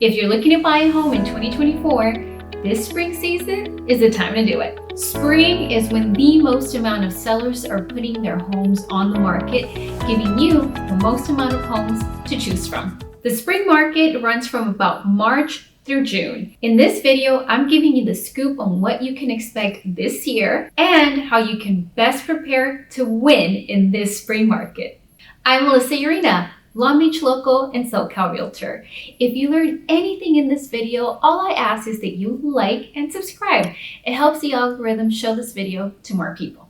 If you're looking to buy a home in 2024, this spring season is the time to do it. Spring is when the most amount of sellers are putting their homes on the market, giving you the most amount of homes to choose from. The spring market runs from about March through June. In this video, I'm giving you the scoop on what you can expect this year and how you can best prepare to win in this spring market. I'm Melissa Urena, Long Beach local and SoCal realtor. If you learned anything in this video, all I ask is that you like and subscribe. It helps the algorithm show this video to more people.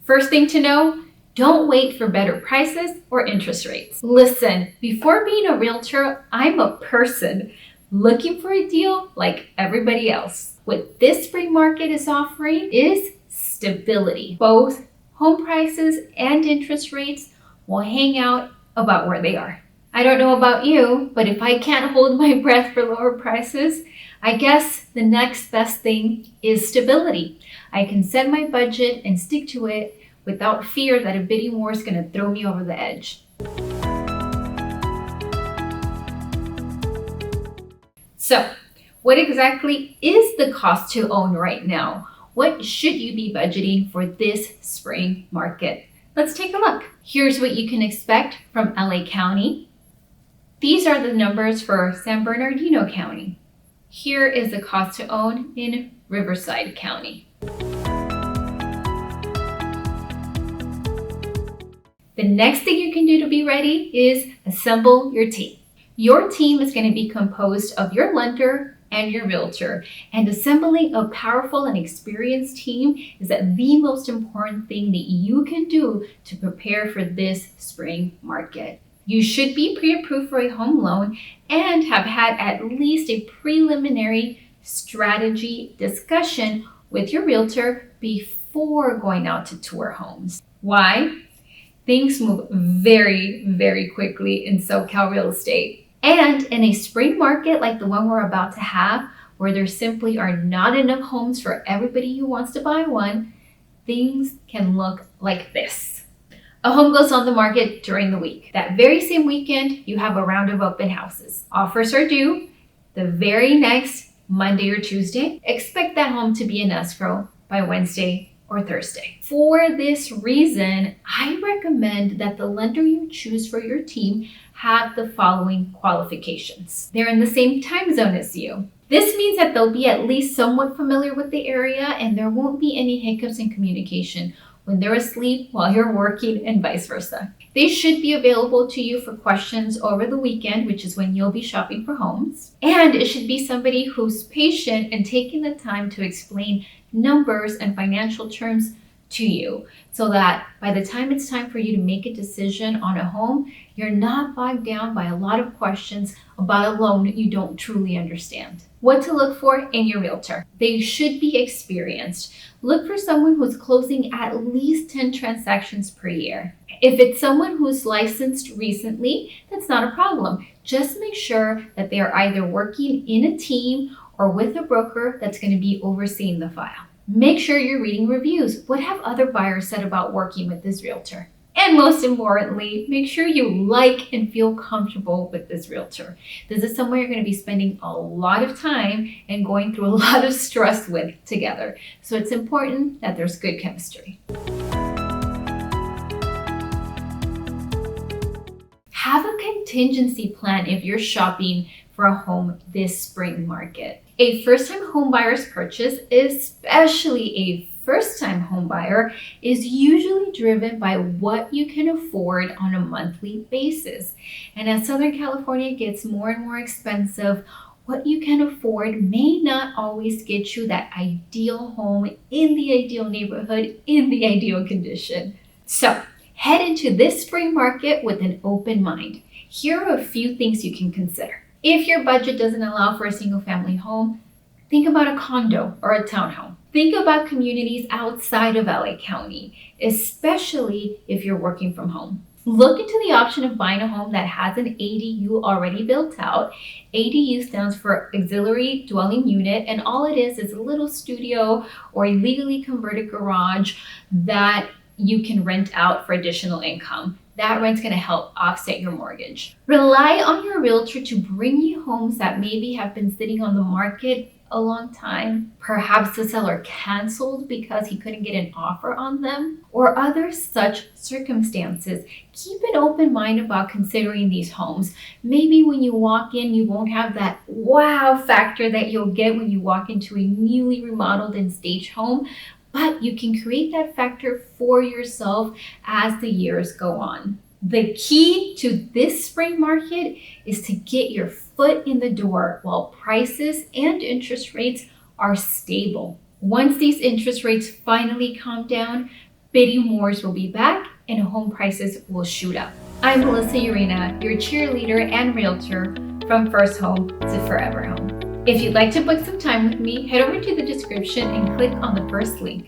First thing to know, don't wait for better prices or interest rates. Listen, before being a realtor, I'm a person looking for a deal like everybody else. What this spring market is offering is stability. Both home prices and interest rates will hang out about where they are. I don't know about you, but if I can't hold my breath for lower prices, I guess the next best thing is stability. I can set my budget and stick to it without fear that a bidding war is going to throw me over the edge. So, what exactly is the cost to own right now? What should you be budgeting for this spring market? Let's take a look. Here's what you can expect from LA County. These are the numbers for San Bernardino County. Here is the cost to own in Riverside County. The next thing you can do to be ready is assemble your team. Your team is going to be composed of your lender and your realtor, and assembling a powerful and experienced team is the most important thing that you can do to prepare for this spring market. You should be pre-approved for a home loan and have had at least a preliminary strategy discussion with your realtor before going out to tour homes. Why? Things move very, very quickly in SoCal real estate. And in a spring market like the one we're about to have, where there simply are not enough homes for everybody who wants to buy one, things can look like this. A home goes on the market during the week. That very same weekend, you have a round of open houses. Offers are due the very next Monday or Tuesday. Expect that home to be in escrow by Wednesday or Thursday. For this reason, I recommend that the lender you choose for your team have the following qualifications. They're in the same time zone as you. This means that they'll be at least somewhat familiar with the area and there won't be any hiccups in communication when they're asleep while you're working and vice versa. They should be available to you for questions over the weekend, which is when you'll be shopping for homes. And it should be somebody who's patient and taking the time to explain numbers and financial terms to you so that by the time it's time for you to make a decision on a home, you're not bogged down by a lot of questions about a loan you don't truly understand. What to look for in your realtor. They should be experienced. Look for someone who's closing at least 10 transactions per year. If it's someone who's licensed recently, that's not a problem. Just make sure that they are either working in a team or with a broker that's going to be overseeing the file. Make sure you're reading reviews. What have other buyers said about working with this realtor? And most importantly, make sure you like and feel comfortable with this realtor. This is someone you're going to be spending a lot of time and going through a lot of stress with together. So it's important that there's good chemistry. Have a contingency plan if you're shopping for a home this spring market. A first-time home buyer's purchase, especially a first-time home buyer, is usually driven by what you can afford on a monthly basis. And as Southern California gets more and more expensive, what you can afford may not always get you that ideal home in the ideal neighborhood, in the ideal condition. So, head into this spring market with an open mind. Here are a few things you can consider. If your budget doesn't allow for a single family home, think about a condo or a townhome. Think about communities outside of LA County, especially if you're working from home. Look into the option of buying a home that has an ADU already built out. ADU stands for auxiliary dwelling unit, and all it is a little studio or a legally converted garage that you can rent out for additional income. that rent's going to help offset your mortgage. Rely on your realtor to bring you homes that maybe have been sitting on the market a long time. Perhaps the seller canceled because he couldn't get an offer on them, or other such circumstances. Keep an open mind about considering these homes. Maybe when you walk in, you won't have that wow factor that you'll get when you walk into a newly remodeled and staged home, but you can create that factor for yourself as the years go on. The key to this spring market is to get your foot in the door while prices and interest rates are stable. Once these interest rates finally calm down, bidding wars will be back and home prices will shoot up. I'm Melissa Urena, your cheerleader and realtor from First Home to Forever Home. If you'd like to book some time with me, head over to the description and click on the first link.